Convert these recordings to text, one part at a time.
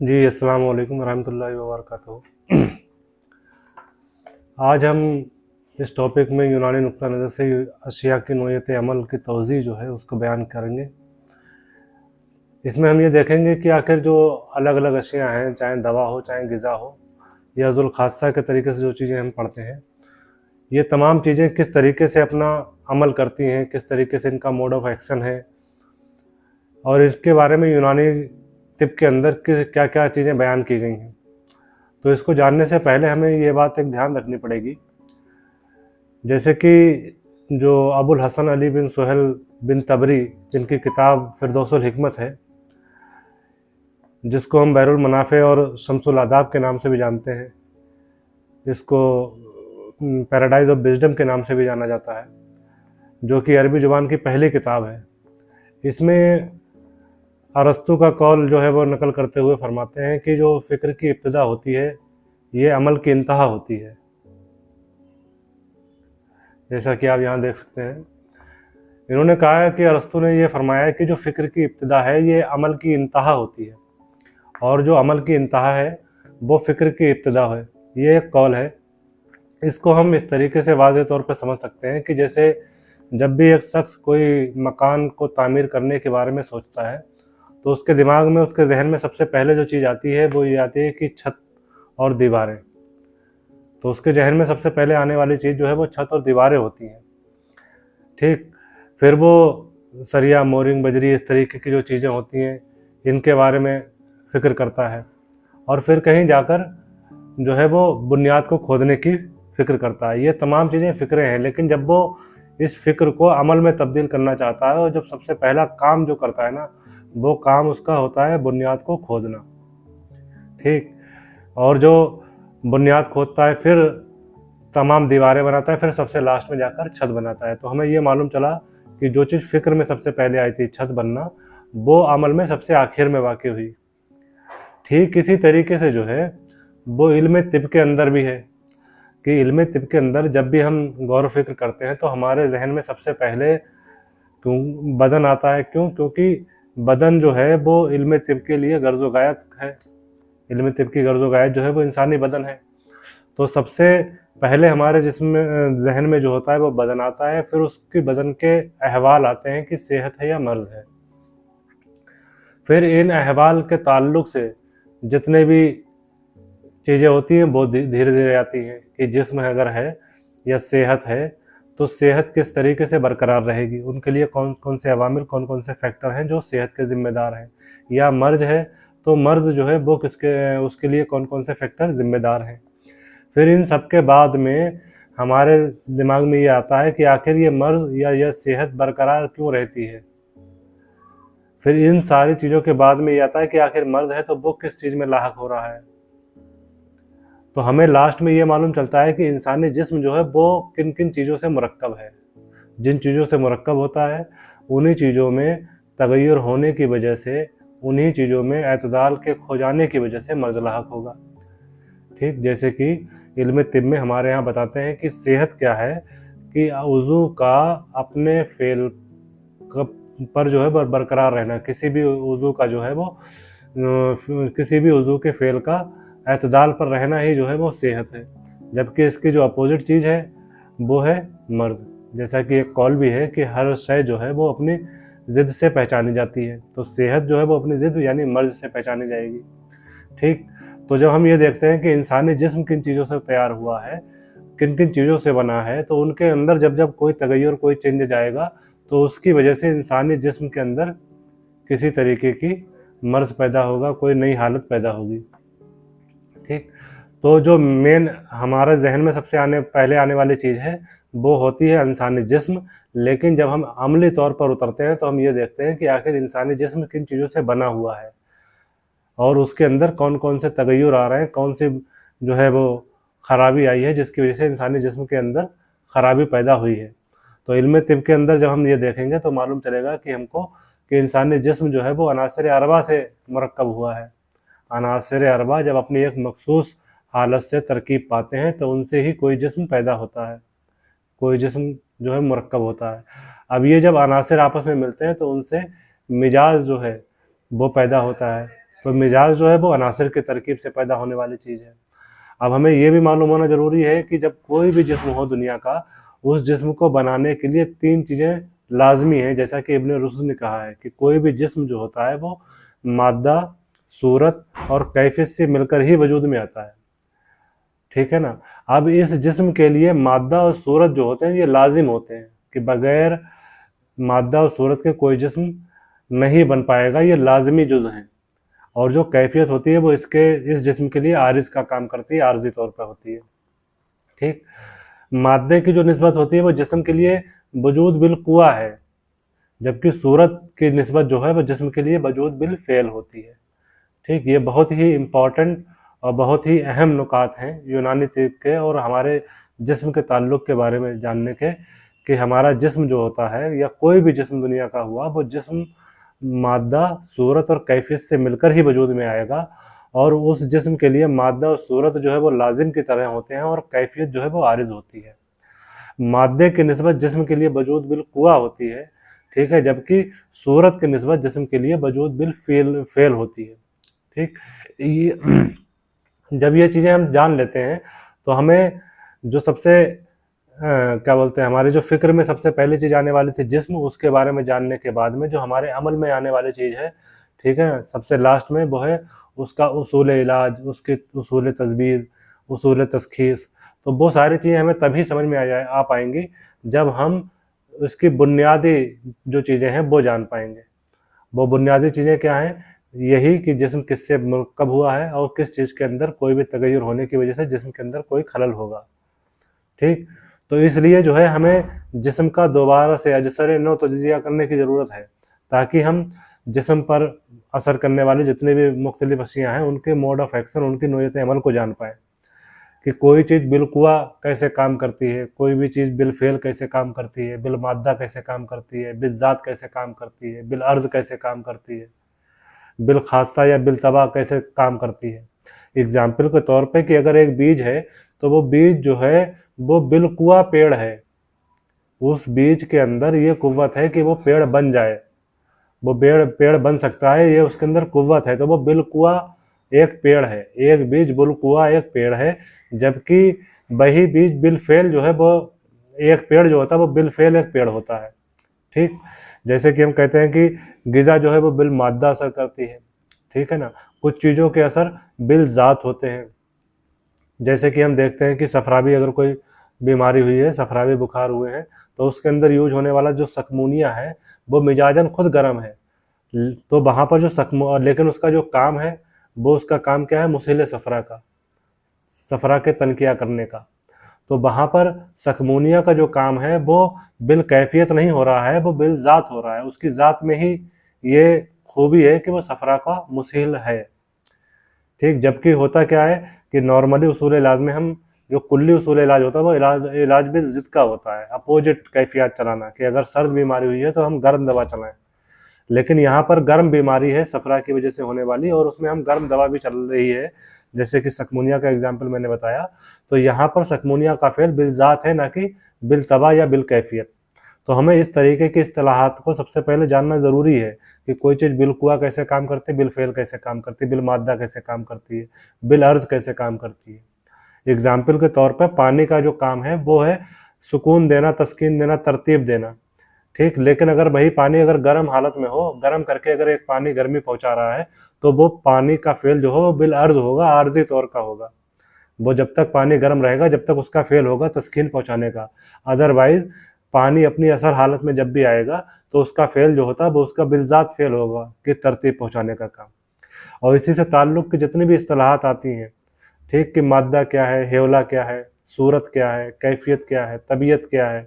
जी, अस्सलाम वालेकुम रहमतुल्लाहि व बरकातहू। आज हम इस टॉपिक में यूनानी नुक्ता नज़र से अशिया की नोयत अमल की तौज़ीह जो है उसको बयान करेंगे। इसमें हम ये देखेंगे कि आखिर जो अलग अलग अशिया हैं, चाहे दवा हो, चाहे ग़िज़ा हो या ज़ुल ख़ासा के तरीके से जो चीज़ें हम पढ़ते हैं, ये तमाम चीज़ें किस तरीके से अपना अमल करती हैं, किस तरीके से इनका मोड ऑफ एक्शन है और इसके बारे में यूनानी तिब के अंदर क्या क्या चीज़ें बयान की गई हैं। तो इसको जानने से पहले हमें ये बात एक ध्यान रखनी पड़ेगी, जैसे कि जो अबुल हसन अली बिन सुहेल बिन तबरी, जिनकी किताब फिरदौसुल हिकमत है, जिसको हम बैरुल मनाफ़े और शम्सुल आदाब के नाम से भी जानते हैं, इसको पैराडाइज ऑफ विजडम के नाम से भी जाना जाता है, जो कि अरबी ज़ुबान की पहली किताब है। इसमें अरस्तु का कौल जो है वो नकल करते हुए फरमाते हैं कि जो फ़िक्र की इब्तिदा होती है, ये अमल की इंतहा होती है। जैसा कि आप यहाँ देख सकते हैं, इन्होंने कहा है कि अरस्तु ने ये फरमाया है कि जो फ़िक्र की इब्तिदा है ये अमल की इंतहा होती है, और जो अमल की इंतहा है वो फ़िक्र की इब्तिदा है। ये एक कौल है। इसको हम इस तरीके से वाज़ेह तौर पर समझ सकते हैं कि जैसे जब भी एक शख्स कोई मकान को तामीर करने के बारे में सोचता है, तो उसके दिमाग में, उसके जहन में सबसे पहले जो चीज़ आती है वो ये आती है कि छत और दीवारें। तो उसके जहन में सबसे पहले आने वाली चीज़ जो है वो छत और दीवारें होती हैं। ठीक, फिर वो सरिया, मोरिंग, बजरी, इस तरीके की जो चीज़ें होती हैं, इनके बारे में फ़िक्र करता है, और फिर कहीं जाकर जो है वो बुनियाद को खोदने की फ़िक्र करता है। ये तमाम चीज़ें फ़िक्रें हैं, लेकिन जब वो इस फ़िक्र को अमल में तब्दील करना चाहता है, और जब सबसे पहला काम जो करता है ना, वो काम उसका होता है बुनियाद को खोदना। ठीक, और जो बुनियाद खोदता है, फिर तमाम दीवारें बनाता है, फिर सबसे लास्ट में जाकर छत बनाता है। तो हमें ये मालूम चला कि जो चीज़ फ़िक्र में सबसे पहले आई थी, छत बनना, वो अमल में सबसे आखिर में वाक़ई हुई। ठीक इसी तरीके से जो है वो इल्म तिब के अंदर भी है कि इल्म तिब के अंदर जब भी हम गौर फ़िक्र करते हैं तो हमारे जहन में सबसे पहले बदन आता है। क्यों? क्योंकि बदन जो है वो इल्म तिब के लिए गर्ज़ व गायत है। इल्म तिब की गर्ज़ व गायत जो है वो इंसानी बदन है। तो सबसे पहले हमारे जिस्म में, जहन में जो होता है वो बदन आता है, फिर उसकी बदन के अहवाल आते हैं कि सेहत है या मर्ज़ है। फिर इन अहवाल के ताल्लुक़ से जितने भी चीज़ें होती हैं वो धीरे धीरे आती हैं कि जिस्म अगर है या सेहत है, तो सेहत किस तरीके से बरकरार रहेगी, उनके लिए कौन कौन से अवामिल, कौन कौन से फैक्टर हैं जो सेहत के ज़िम्मेदार हैं। या मर्ज़ है, तो मर्ज़ जो है वो उसके लिए कौन कौन से फैक्टर ज़िम्मेदार हैं। फिर इन सब के बाद में हमारे दिमाग में ये आता है कि आखिर ये मर्ज़ या यह सेहत बरकरार क्यों रहती है। फिर इन सारी चीज़ों के बाद में ये आता है कि आखिर मर्ज़ है तो वो किस चीज़ में लाहक हो रहा है। तो हमें लास्ट में ये मालूम चलता है कि इंसानी जिस्म जो है वो किन किन चीज़ों से मुरक्कब है। जिन चीज़ों से मुरक्कब होता है, उन्हीं चीज़ों में तगय्युर होने की वजह से, उन्हीं चीज़ों में एतदाल के खो जाने की वजह से मर्ज़ लाहक होगा। ठीक, जैसे कि इल्म तिब में हमारे यहाँ बताते हैं कि सेहत क्या है, कि वज़ू का अपने फ़ेल पर जो है बरकरार रहना, किसी भी वज़ू का जो है वो किसी भी वज़ू के फ़ेल का एतदाल पर रहना ही जो है वो सेहत है। जबकि इसकी जो अपोजिट चीज़ है वो है मर्ज़। जैसा कि एक कौल भी है कि हर शय जो है वो अपनी ज़िद से पहचानी जाती है, तो सेहत जो है वो अपनी ज़िद यानी मर्ज़ से पहचानी जाएगी। ठीक, तो जब हम ये देखते हैं कि इंसानी जिस्म किन चीज़ों से तैयार हुआ है, किन किन चीज़ों से बना है, तो उनके अंदर जब जब कोई तगय्युर, कोई चेंज जाएगा, तो उसकी वजह से इंसानी जिस्म के अंदर किसी तरीके की मर्ज़ पैदा होगा, कोई नई हालत पैदा होगी। ठीक, तो जो मेन हमारे जहन में सबसे पहले आने वाली चीज़ है वो होती है इंसानी जिस्म। लेकिन जब हम अमली तौर पर उतरते हैं तो हम ये देखते हैं कि आखिर इंसानी जिस्म किन चीज़ों से बना हुआ है और उसके अंदर कौन कौन से तगय्युर आ रहे हैं, कौन सी जो है वो ख़राबी आई है जिसकी वजह से इंसानी जिस्म के अंदर ख़राबी पैदा हुई है। तो इल्म तिब के अंदर जब हम ये देखेंगे तो मालूम चलेगा कि हमको कि इंसानी जिस्म जो है वो अनासर अरबा से मुरक्कब हुआ है। अनासर अरबा जब अपनी एक मखसूस हालत से तरकीब पाते हैं तो उनसे ही कोई जिस्म पैदा होता है, कोई जिस्म जो है मुरक्कब होता है। अब ये जब अनासर आपस में मिलते हैं तो उनसे मिजाज जो है वो पैदा होता है। तो मिजाज जो है वो अनासिर की तरकीब से पैदा होने वाली चीज़ है। अब हमें ये भी मालूम होना ज़रूरी है कि जब कोई भी जिस्म हो दुनिया का, उस जिस्म को बनाने के लिए 3 चीज़ें लाज़मी हैं, जैसा कि इब्न रुश्द ने कहा है कि कोई भी जिस्म जो होता है वो मादा, सूरत और कैफियत से मिलकर ही वजूद में आता है। ठीक है ना। अब इस जिस्म के लिए मादा और सूरत जो होते हैं ये लाजिम होते हैं कि बगैर मादा और सूरत के कोई जिस्म नहीं बन पाएगा, ये लाजमी जुज़ हैं। और जो कैफियत होती है वो इस जिस्म के लिए आरिज का काम करती है, आर्जी तौर पर होती है। ठीक। मादे की जो निस्बत होती है वो जिस्म के लिए वजूद बिल कुआ है, जबकि सूरत की निस्बत जो है वो जिस्म के लिए वजूद बिल फेल होती है। ठीक। ये बहुत ही इम्पॉर्टेंट और बहुत ही अहम नुकात हैं यूनानी तिब के और हमारे जिस्म के ताल्लुक़ के बारे में जानने के, कि हमारा जिस्म जो होता है या कोई भी जिस्म दुनिया का हुआ वो जिस्म मादा, सूरत और कैफियत से मिलकर ही वजूद में आएगा। और उस जिस्म के लिए मादा और सूरत जो है वो लाजिम की तरह होते हैं और कैफियत जो है वो आरिज होती है। मादे की निस्बत जिस्म के लिए वजूद बिल कुआ होती है, ठीक है, जबकि सूरत की निस्बत जिस्म के लिए वजूद बिल फेल होती है। ठीक। ये जब ये चीज़ें हम जान लेते हैं तो हमें जो सबसे क्या बोलते हैं, हमारे जो फ़िक्र में सबसे पहली चीज़ आने वाली थी जिस्म, उसके बारे में जानने के बाद में जो हमारे अमल में आने वाली चीज़ है, ठीक है, सबसे लास्ट में वो है उसका उसूल इलाज, उसकी उसूल तजवीज़, उसूल तशख़ीस। तो वो सारी चीज़ें हमें तभी समझ में आ पाएंगी जब हम उसकी बुनियादी जो चीज़ें हैं वो जान पाएंगे। वो बुनियादी चीज़ें क्या हैं? यही कि जिस्म किससे कब हुआ है और किस चीज़ के अंदर कोई भी तगय्युर होने की वजह से जिस्म के अंदर कोई खलल होगा। ठीक। तो इसलिए जो है हमें जिस्म का दोबारा से अजसर नौ तजिया करने की ज़रूरत है, ताकि हम जिस्म पर असर करने वाली जितनी भी मुख्तलिफ अशियाँ हैं उनके मोड ऑफ एक्शन, उनकी नोयत अमल को जान पाएँ कि कोई चीज़ बिलकुआ कैसे काम करती है, कोई भी चीज़ बिलफेल कैसे काम करती है, बिलमादा कैसे काम करती है, बिलज़ात कैसे काम करती है, बिलअर्ज़ कैसे काम करती है, बिलखासा या बिलतबा कैसे काम करती है। एग्जाम्पल के तौर पे कि अगर एक बीज है तो वो बीज जो है वो बिलकुआ पेड़ है, उस बीज के अंदर ये कुव्वत है कि वो पेड़ बन जाए, वो पेड़ बन सकता है, ये उसके अंदर कुव्वत है। तो वो बिलकुआ एक पेड़ है, एक बीज बिलकुआ एक पेड़ है, जबकि वही बीज बिलफेल जो है वो एक पेड़ जो होता है वो बिलफेल एक पेड़ होता है। ठीक। जैसे कि हम कहते हैं कि गिज़ा जो है वो बिल मादा असर करती है, ठीक है ना। कुछ चीज़ों के असर बिल ज़ात होते हैं, जैसे कि हम देखते हैं कि सफरावी अगर कोई बीमारी हुई है, सफरावी बुखार हुए हैं, तो उसके अंदर यूज होने वाला जो सकमूनिया है वो मिजाजन खुद गर्म है। तो वहाँ पर जो लेकिन उसका जो काम है वो उसका काम क्या है? मुसील सफरा का, सफरा के तनकिया करने का। तो वहाँ पर सकमूनिया का जो काम है वो बिल कैफियत नहीं हो रहा है, वो बिल ज़ात हो रहा है। उसकी ज़ात में ही ये खूबी है कि वो सफरा का मुसील है। ठीक। जबकि होता क्या है कि नॉर्मली उसूल इलाज में हम जो कुल्ली उसूल इलाज होता है वो इलाज बिल ज़िद का होता है, अपोजिट कैफियत चलाना, कि अगर सर्द बीमारी हुई है तो हम गर्म दवा चलाएं। लेकिन यहाँ पर गर्म बीमारी है सफरा की वजह से होने वाली, और उसमें हम गर्म दवा भी चल रही है, जैसे कि सकमूनिया का एग्जाम्पल मैंने बताया। तो यहाँ पर सकमूनिया का फेल बिलज़ात है, ना कि बिलतबा या बिल कैफियत। तो हमें इस तरीके की इस्तिलाहात को सबसे पहले जानना ज़रूरी है कि कोई चीज़ बिलकुआ कैसे काम करती है, बिलफेल कैसे काम करती है, बिलमादा कैसे काम करती है, बिलअर्ज़ कैसे काम करती है। एग्जाम्पल के तौर पर पानी का जो काम है वो है सुकून देना, तस्कीन देना, तरतीब देना। ठीक। लेकिन अगर वही पानी अगर गर्म हालत में हो, गर्म करके अगर एक पानी गर्मी पहुंचा रहा है, तो वो पानी का फेल जो हो वो बिल अर्ज होगा, आर्जी तौर का होगा। वो जब तक पानी गर्म रहेगा जब तक उसका फेल होगा तस्कीन पहुंचाने का। अदरवाइज पानी अपनी असर हालत में जब भी आएगा तो उसका फेल जो होता है वो उसका बिलज़ात फेल होगा कि तरतीब पहुंचाने का काम। और इसी से ताल्लुक़ की जितनी भी इस्तिलाहात आती हैं, ठीक, कि मादा क्या है, हेवला क्या है, सूरत क्या है, कैफियत क्या है, तबीयत क्या है,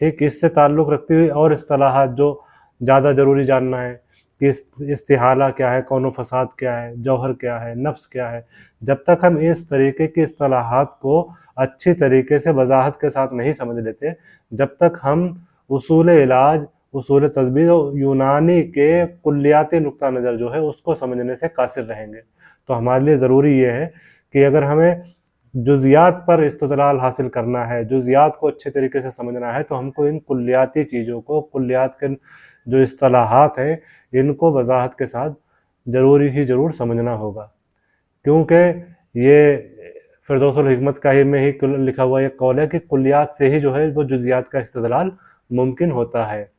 ठीक, इससे ताल्लुक़ रखती हुई और इस्तिलाहात जो ज़्यादा ज़रूरी जानना है कि इस्तिहाला क्या है, कौनो फसाद क्या है, जौहर क्या है, नफ्स क्या है। जब तक हम इस तरीके की इस्तिलाहात को अच्छी तरीके से वजाहत के साथ नहीं समझ लेते, जब तक हम उसूल इलाज, उसूल तजबीर और यूनानी के कुल्लियाती नुक्ता नज़र जो है उसको समझने से कासिर रहेंगे। तो हमारे लिए ज़रूरी ये है कि अगर हमें जुज़ियात पर इस्तदलाल हासिल करना है, जुज़ियात को अच्छे तरीके से समझना है, तो हमको इन कुल्लियाती चीज़ों को, कुल्लियात के जो इस्तिलाहात हैं, इनको वजाहत के साथ ज़रूरी ही ज़रूर समझना होगा, क्योंकि ये फिरदौसुल हिकमत का ही में ही लिखा हुआ एक कौल है कि कुल्लियात से ही जो है वो जुज़ियात का इस्तिदलाल मुमकिन होता है।